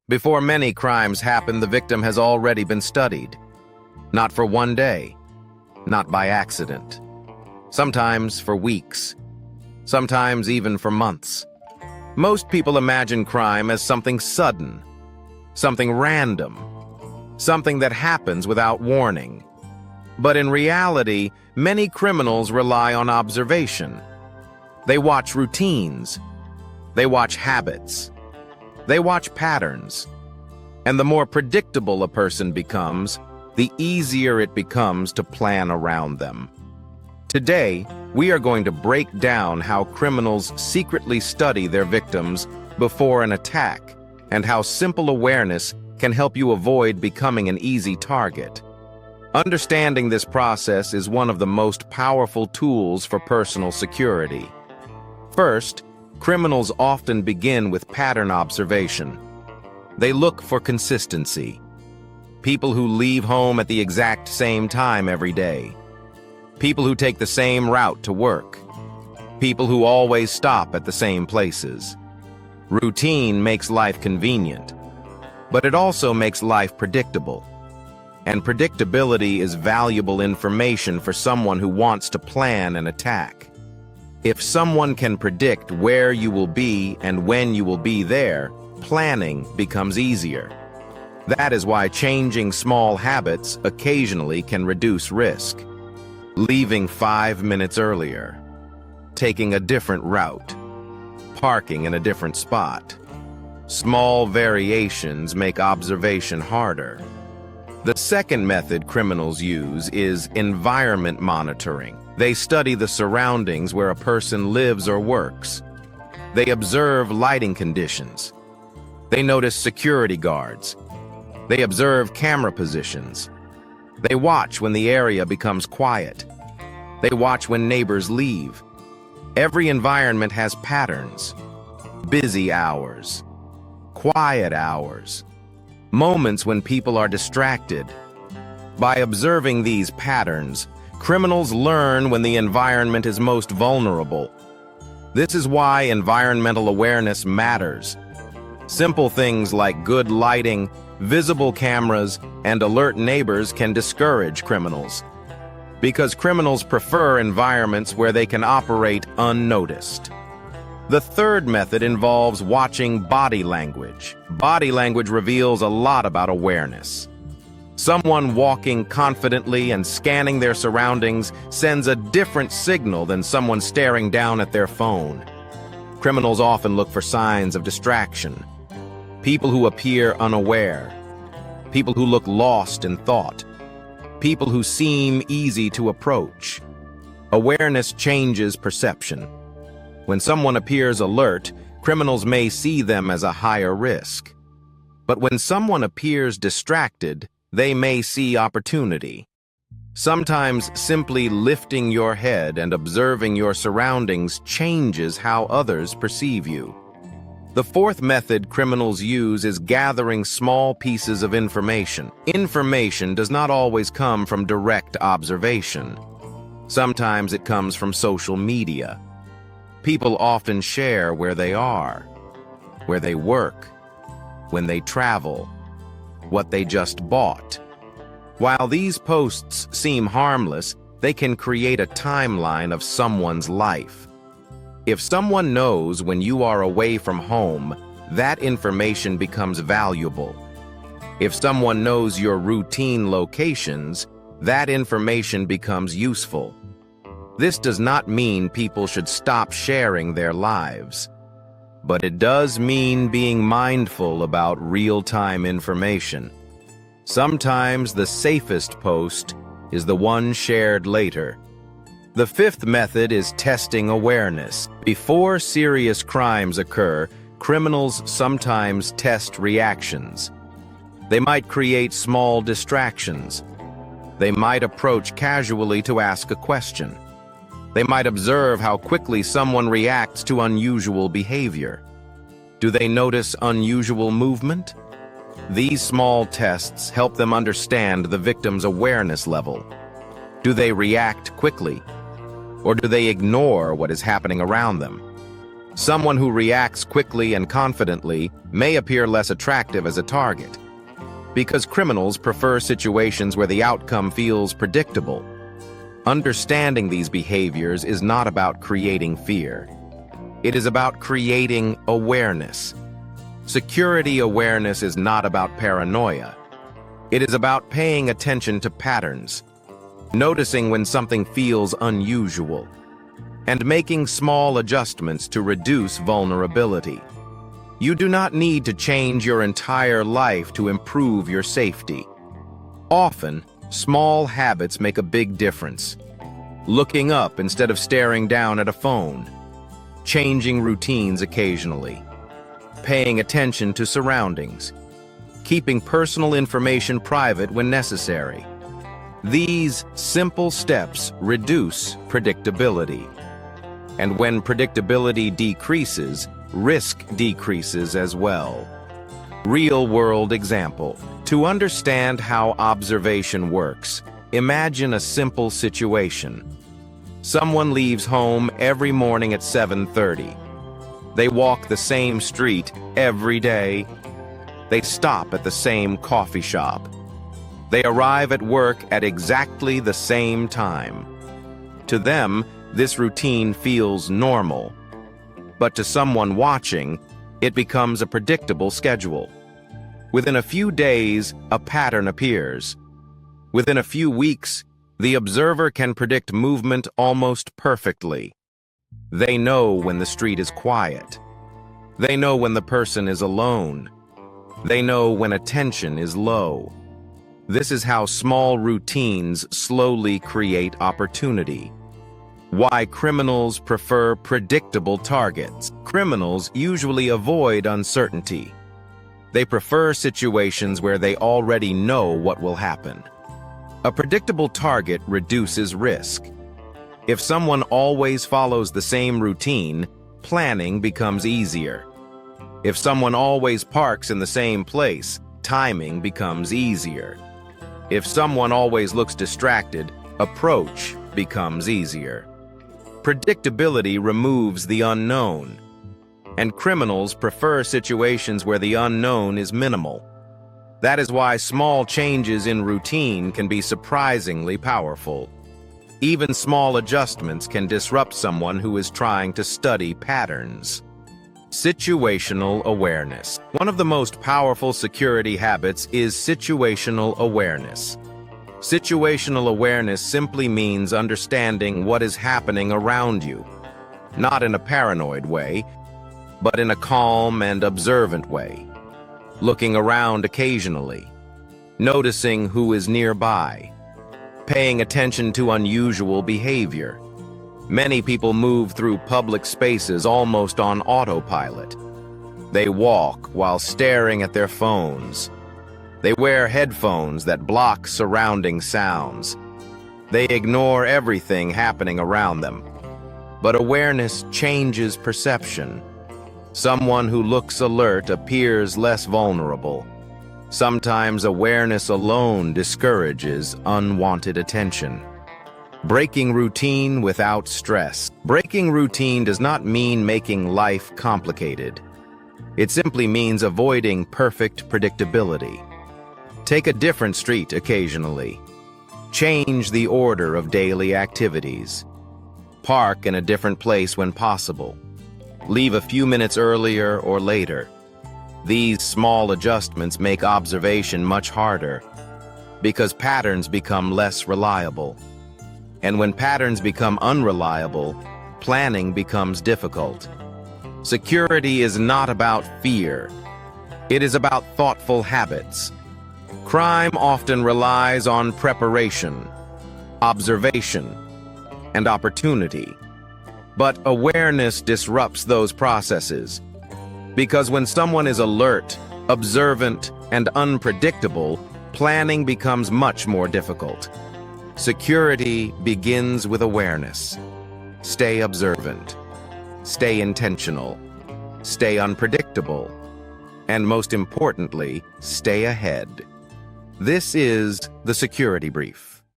Before many crimes happen, the victim has already been studied. Not for one day, not by accident. Sometimes for weeks, sometimes even for months. Most people imagine crime as something sudden, something random, something that happens without warning. But in reality, many criminals rely on observation. They watch routines. They watch habits. They watch patterns. And the more predictable a person becomes, the easier it becomes to plan around them. Today, we are going to break down how criminals secretly study their victims before an attack, and how simple awareness can help you avoid becoming an easy target. Understanding this process is one of the most powerful tools for personal security. First, criminals often begin with pattern observation. They look for consistency. People who leave home at the exact same time every day. People who take the same route to work. People who always stop at the same places. Routine makes life convenient, but it also makes life predictable. And predictability is valuable information for someone who wants to plan an attack. If someone can predict where you will be and when you will be there, planning becomes easier. That is why changing small habits occasionally can reduce risk. Leaving 5 minutes earlier, taking a different route, parking in a different spot. Small variations make observation harder. The second method criminals use is environment monitoring. They study the surroundings where a person lives or works. They observe lighting conditions. They notice security guards. They observe camera positions. They watch when the area becomes quiet. They watch when neighbors leave. Every environment has patterns. Busy hours. Quiet hours. Moments when people are distracted. By observing these patterns, criminals learn when the environment is most vulnerable. This is why environmental awareness matters. Simple things like good lighting, visible cameras, and alert neighbors can discourage criminals. Because criminals prefer environments where they can operate unnoticed. The third method involves watching body language. Body language reveals a lot about awareness. Someone walking confidently and scanning their surroundings sends a different signal than someone staring down at their phone. Criminals often look for signs of distraction. People who appear unaware. People who look lost in thought. People who seem easy to approach. Awareness changes perception. When someone appears alert, criminals may see them as a higher risk. But when someone appears distracted, they may see opportunity. Sometimes simply lifting your head and observing your surroundings changes how others perceive you. The fourth method criminals use is gathering small pieces of information. Information does not always come from direct observation. Sometimes it comes from social media. People often share where they are, where they work, when they travel, what they just bought. While these posts seem harmless, they can create a timeline of someone's life. If someone knows when you are away from home, that information becomes valuable. If someone knows your routine locations, that information becomes useful. This does not mean people should stop sharing their lives, but it does mean being mindful about real-time information. Sometimes the safest post is the one shared later. The fifth method is testing awareness. Before serious crimes occur, criminals sometimes test reactions. They might create small distractions. They might approach casually to ask a question. They might observe how quickly someone reacts to unusual behavior. Do they notice unusual movement? These small tests help them understand the victim's awareness level. Do they react quickly? Or do they ignore what is happening around them? Someone who reacts quickly and confidently may appear less attractive as a target, because criminals prefer situations where the outcome feels predictable. Understanding these behaviors is not about creating fear. It is about creating awareness. Security awareness is not about paranoia. It is about paying attention to patterns, noticing when something feels unusual, and making small adjustments to reduce vulnerability. You do not need to change your entire life to improve your safety. Often, small habits make a big difference. Looking up instead of staring down at a phone, changing routines occasionally, paying attention to surroundings, keeping personal information private when necessary. These simple steps reduce predictability. And when predictability decreases, risk decreases as well. Real-world example. To understand how observation works, imagine a simple situation. Someone leaves home every morning at 7:30. They walk the same street every day. They stop at the same coffee shop. They arrive at work at exactly the same time. To them, this routine feels normal. But to someone watching, it becomes a predictable schedule. Within a few days, a pattern appears. Within a few weeks, the observer can predict movement almost perfectly. They know when the street is quiet. They know when the person is alone. They know when attention is low. This is how small routines slowly create opportunity. Why criminals prefer predictable targets. Criminals usually avoid uncertainty. They prefer situations where they already know what will happen. A predictable target reduces risk. If someone always follows the same routine, planning becomes easier. If someone always parks in the same place, timing becomes easier. If someone always looks distracted, approach becomes easier. Predictability removes the unknown, and criminals prefer situations where the unknown is minimal. That is why small changes in routine can be surprisingly powerful. Even small adjustments can disrupt someone who is trying to study patterns. Situational awareness. One of the most powerful security habits is situational awareness. Situational awareness simply means understanding what is happening around you, not in a paranoid way, but in a calm and observant way. Looking around occasionally, noticing who is nearby, paying attention to unusual behavior. Many people move through public spaces almost on autopilot. They walk while staring at their phones. They wear headphones that block surrounding sounds. They ignore everything happening around them. But awareness changes perception. Someone who looks alert appears less vulnerable. Sometimes awareness alone discourages unwanted attention. Breaking routine without stress. Breaking routine does not mean making life complicated. It simply means avoiding perfect predictability. Take a different street occasionally. Change the order of daily activities. Park in a different place when possible. Leave a few minutes earlier or later. These small adjustments make observation much harder because patterns become less reliable. And when patterns become unreliable, planning becomes difficult. Security is not about fear. It is about thoughtful habits. Crime often relies on preparation, observation, and opportunity. But awareness disrupts those processes. Because when someone is alert, observant, and unpredictable, planning becomes much more difficult. Security begins with awareness. Stay observant. Stay intentional. Stay unpredictable. And most importantly, stay ahead. This is the Security Brief.